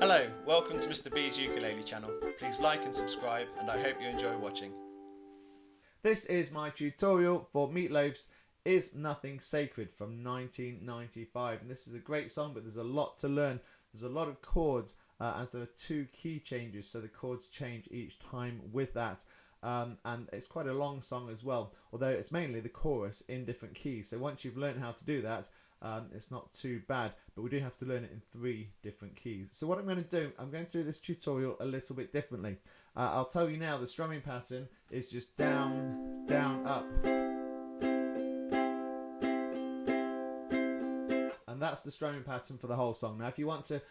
Hello, welcome to Mr. B's Ukulele channel. Please like and subscribe, and I hope you enjoy watching. This is my tutorial for Meatloaf's Is Nothing Sacred from 1995, and this is a great song, but there's a lot to learn. There's a lot of chords as there are two key changes, so the chords change each time with that. And it's quite a long song as well, although it's mainly the chorus in different keys. So once you've learned how to do that, it's not too bad, but we do have to learn it in 3 different keys. So what I'm going to do, I'm going to do this tutorial a little bit differently. I'll tell you now, the strumming pattern is just down, down, up. And that's the strumming pattern for the whole song. Now if you want to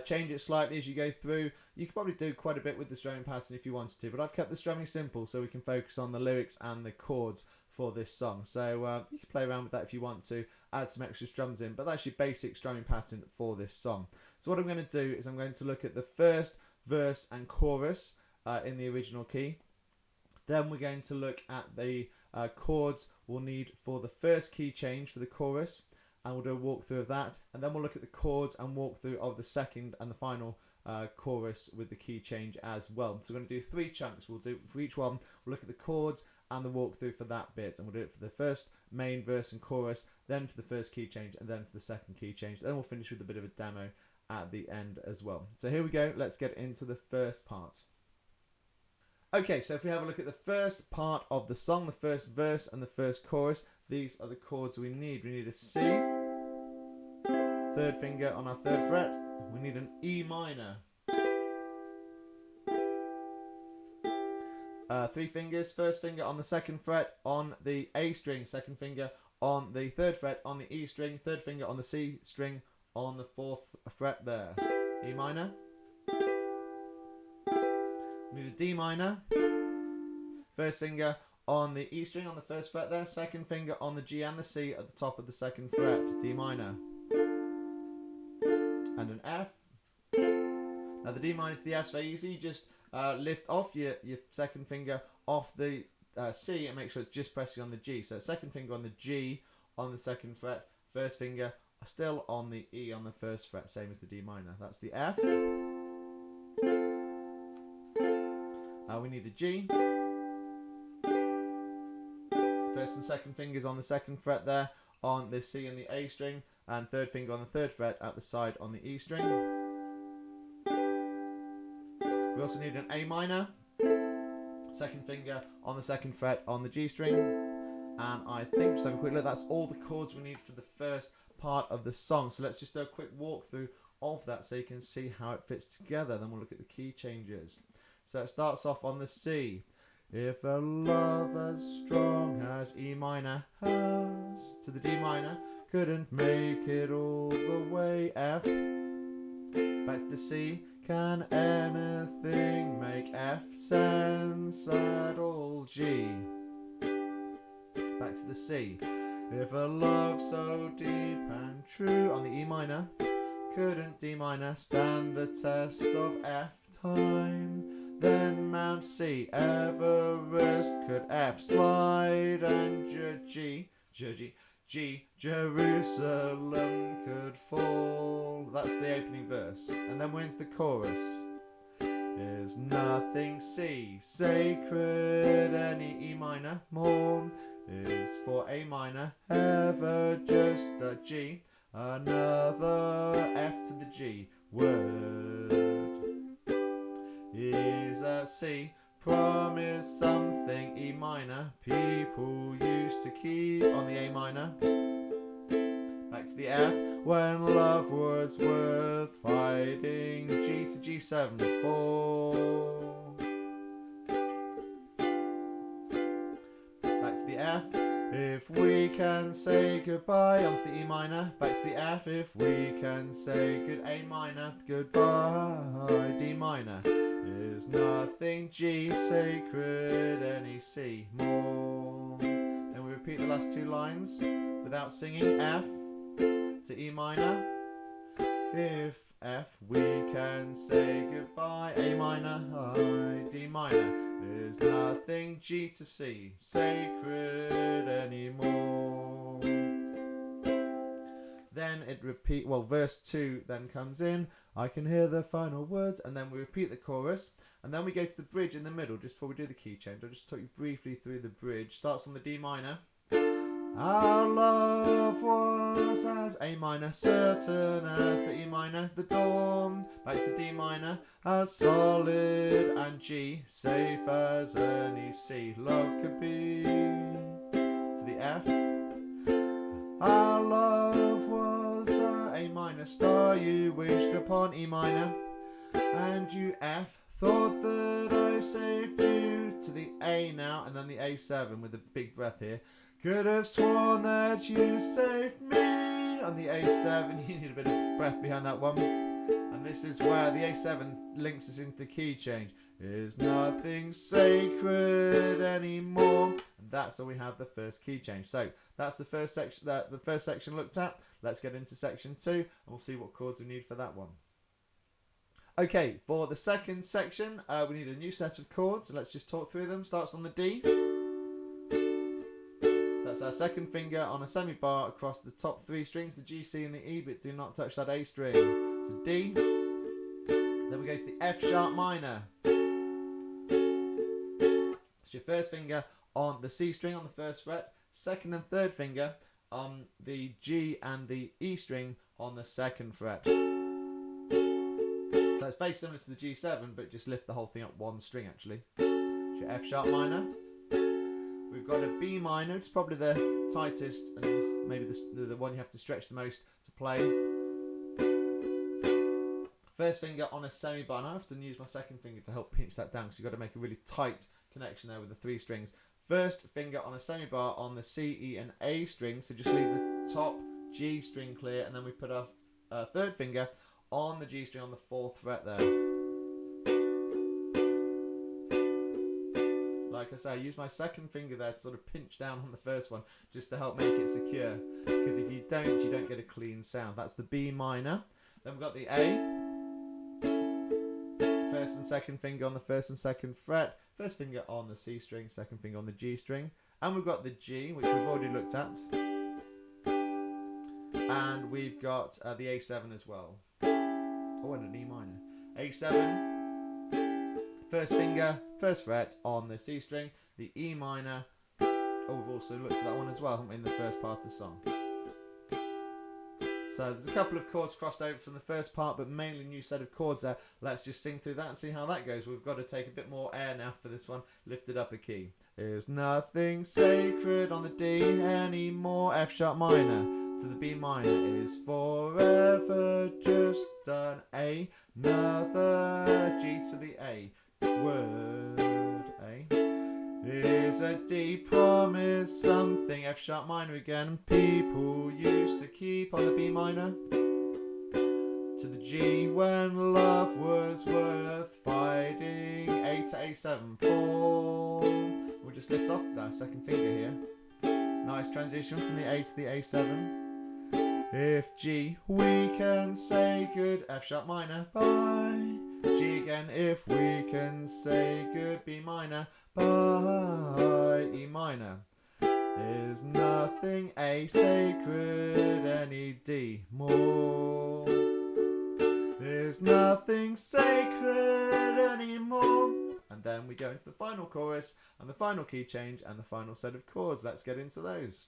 change it slightly as you go through, you could probably do quite a bit with the strumming pattern if you wanted to, but I've kept the strumming simple so we can focus on the lyrics and the chords for this song. So you can play around with that if you want to, add some extra strums in, but that's your basic strumming pattern for this song. So what I'm going to do is I'm going to look at the first verse and chorus in the original key. Then we're going to look at the chords we'll need for the first key change for the chorus, and we'll do a walkthrough of that, and then we'll look at the chords and walkthrough of the second and the final chorus with the key change as well. So we're going to do 3 chunks. We'll do for each one. We'll look at the chords and the walkthrough for that bit, and we'll do it for the first main verse and chorus, then for the first key change, and then for the second key change. Then we'll finish with a bit of a demo at the end as well. So here we go. Let's get into the first part. Okay, so if we have a look at the first part of the song, the first verse and the first chorus, these are the chords we need. We need a C, 3rd finger on our 3rd fret. We need an E minor. 3 fingers, 1st finger on the 2nd fret on the A string, 2nd finger on the 3rd fret on the E string, 3rd finger on the C string on the 4th fret there. E minor. We need a D minor. 1st finger on the E string on the 1st fret there, 2nd finger on the G and the C at the top of the 2nd fret, D minor. And an F. Now the D minor to the F is very easy. You just lift off your 2nd finger off the C and make sure it's just pressing on the G. So 2nd finger on the G on the 2nd fret, 1st finger still on the E on the 1st fret, same as the D minor. That's the F. We need a G. 1st and 2nd fingers on the 2nd fret there on the C and the A string, and 3rd finger on the 3rd fret at the side on the E string. We also need an A minor, 2nd finger on the 2nd fret on the G string, and I think, so quick look, that's all the chords we need for the first part of the song. So let's just do a quick walkthrough of that so you can see how it fits together. Then we'll look at the key changes. So it starts off on the C. If a love as strong as E minor has, to the D minor, couldn't make it all the way, F. Back to the C. Can anything make F sense at all, G? Back to the C. If a love so deep and true, on the E minor, couldn't D minor stand the test of F time, then Mount C, Everest, could F slide, and G, Jerusalem could fall. That's the opening verse. And then we're into the chorus. Is nothing C sacred, any E minor more, is for A minor ever just a G, another F to the G word. Is a C, promise something E minor, people used to keep, on the A minor. Back to the F, when love was worth fighting, G to G7 4. Back to the F, if we can say goodbye, onto the E minor. Back to the F, if we can say good A minor, goodbye, D minor. Is nothing G sacred, any C more. Then we repeat the last 2 lines without singing. F to E minor. If F we can say goodbye, A minor, I, D minor. Is nothing G to C sacred anymore. then it verse 2 then comes in, I can hear the final words, and then we repeat the chorus, and then we go to the bridge in the middle, just before we do the key change. I'll just talk you briefly through the bridge. Starts on the D minor. Our love was as A minor, certain as the E minor, the dawn, back to D minor, as solid and G, safe as any C. Love could be to the F. Our love was A minor, star you wished upon E minor, and you F. Thought that I saved you to the A now, and then the A7 with a big breath here. Could have sworn that you saved me on the A7. You need a bit of breath behind that one. And this is where the A7 links us into the key change. Is nothing sacred anymore. And that's where we have the first key change. So that's the first section. The first section looked at. Let's get into section 2, and we'll see what chords we need for that one. Okay, for the second section, we need a new set of chords. So let's just talk through them. Starts on the D. That's our second finger on a semi-bar across the top 3 strings, the G, C and the E, but do not touch that A string. So D. Then we go to the F sharp minor. It's your first finger on the C string on the first fret, second and third finger on the G and the E string on the second fret. So it's very similar to the G7, but just lift the whole thing up one string actually. It's your F sharp minor. We've got a B minor, it's probably the tightest and maybe the one you have to stretch the most to play. First finger on a semi-bar, and I often use my second finger to help pinch that down because you've got to make a really tight connection there with the 3 strings. First finger on a semi-bar on the C, E and A string, so just leave the top G string clear, and then we put our third finger on the G string on the 4th fret there. Like I say, I use my second finger there to sort of pinch down on the first one just to help make it secure, because if you don't get a clean sound. That's the B minor. Then we've got the A. First and second finger on the 1st and 2nd fret. First finger on the C string, second finger on the G string. And we've got the G, which we've already looked at. And we've got the A7 as well. Oh, and an E minor. A7. First finger, 1st fret on the C string, the E minor. Oh, we've also looked at that one as well, haven't we, in the first part of the song. So there's a couple of chords crossed over from the first part, but mainly new set of chords there. Let's just sing through that and see how that goes. We've got to take a bit more air now for this one. Lift it up a key. There's nothing sacred on the D anymore. F sharp minor to the B minor is forever just an A. Another G to the A. Word A is a D, promise something. F sharp minor again. People used to keep on the B minor to the G when love was worth fighting. A to A7 4. We'll just lift off our second finger here. Nice transition from the A to the A7. If G, we can say good. F sharp minor, bye. G again, if we can say good. B minor, bye. E minor. There's nothing A sacred any D more. There's nothing sacred anymore. And then we go into the final chorus and the final key change and the final set of chords. Let's get into those.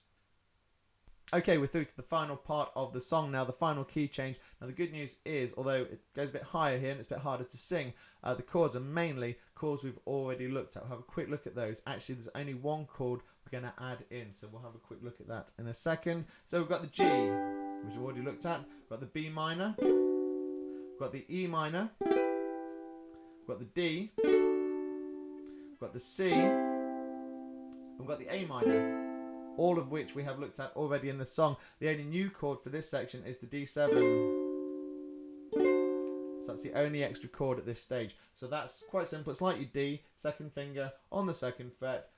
Okay, we're through to the final part of the song now, the final key change. Now the good news is, although it goes a bit higher here and it's a bit harder to sing, the chords are mainly chords we've already looked at. We'll have a quick look at those. Actually, there's only one chord we're going to add in, so we'll have a quick look at that in a second. So we've got the G, which we've already looked at. We've got the B minor. We've got the E minor. We've got the D. We've got the C. We've got the A minor. All of which we have looked at already in the song. The only new chord for this section is the D7. So that's the only extra chord at this stage. So that's quite simple. It's like your D, second finger on the 2nd fret,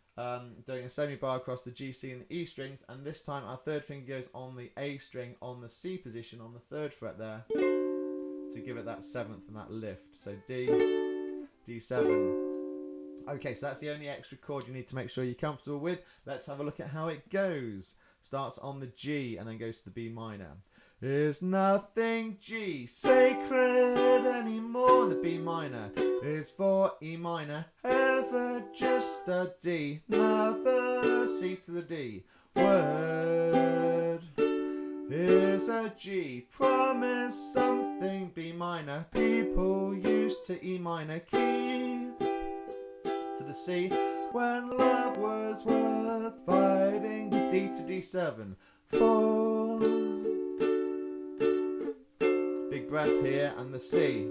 doing a semi-bar across the G, C and the E strings. And this time our third finger goes on the A string on the C position on the 3rd fret there to give it that 7th and that lift. So D, D7. Okay, so that's the only extra chord you need to make sure you're comfortable with. Let's have a look at how it goes. Starts on the G and then goes to the B minor. Is nothing G sacred anymore. The B minor is for E minor, ever just a D, another C to the D. Word is a G, promise something B minor, people used to E minor, keep to the C. When love was worth fighting, D to D7, 4. Big breath here, and the C.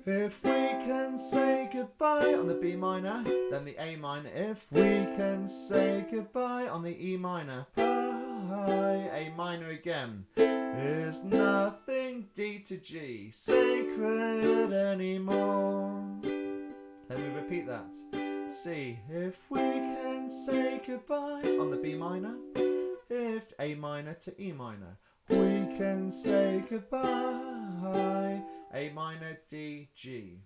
If we can say goodbye on the B minor, then the A minor. If we can say goodbye on the E minor, bye, A minor again. Is nothing D to G sacred anymore. Then we repeat that. C. If we can say goodbye on the B minor, if A minor to E minor, we can say goodbye, A minor D G.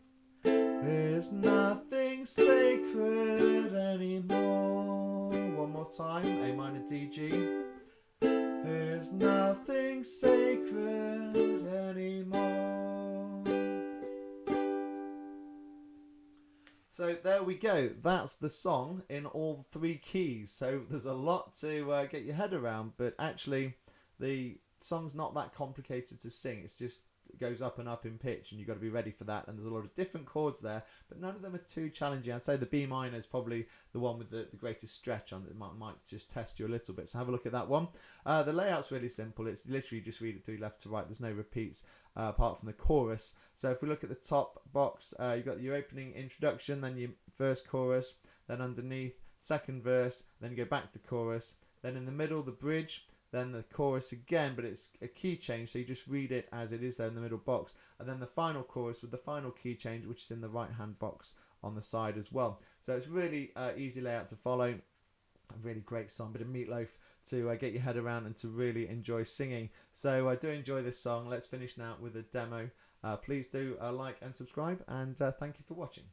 There's nothing sacred anymore. One more time, A minor D G. There's nothing sacred anymore. So there we go. That's the song in all 3 keys. So there's a lot to get your head around, but actually the song's not that complicated to sing. It's just, it goes up and up in pitch, and you've got to be ready for that. And there's a lot of different chords there, but none of them are too challenging. I'd say the B minor is probably the one with the greatest stretch on it. It might just test you a little bit. So have a look at that one. The layout's really simple. It's literally just read it through left to right. There's no repeats apart from the chorus. So if we look at the top box, you've got your opening introduction, then your first chorus, then underneath second verse, then you go back to the chorus, then in the middle the bridge, then the chorus again, but it's a key change, so you just read it as it is there in the middle box, and then the final chorus with the final key change, which is in the right hand box on the side as well. So it's really easy layout to follow. A really great song, bit of Meatloaf to get your head around and to really enjoy singing. So I do enjoy this song. Let's finish now with a demo. Please do like and subscribe, and thank you for watching.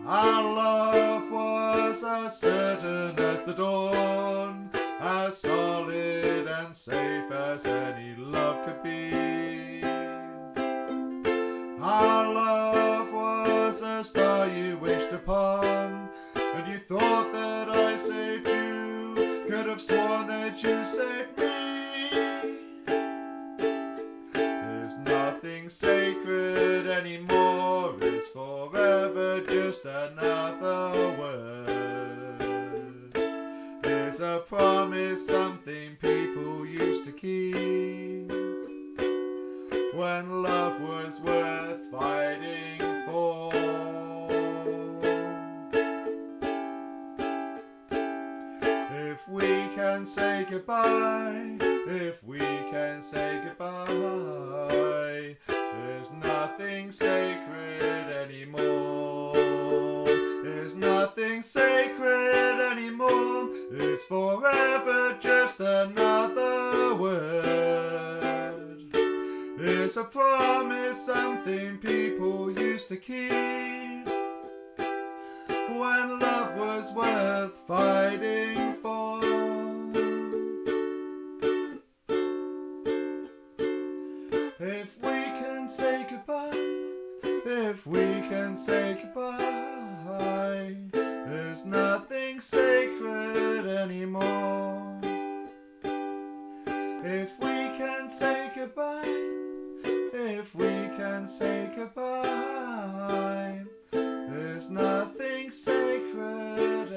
Our love was as certain as the dawn, as solid and safe as any love could be. Our love was a star you wished upon, and you thought that I saved you, could have sworn that you saved me. There's nothing sacred anymore, it's forever just another word. There's a promise, something people used to keep, when love was worth fighting for. If we can say goodbye, if we can say goodbye, there's nothing sacred anymore. There's nothing sacred anymore. It's forever just another word. It's a promise, something people used to keep, when love was worth fighting for. If we can say goodbye, if we can say goodbye, there's nothing sacred anymore. If we can say goodbye, if we can say goodbye, there's nothing sacred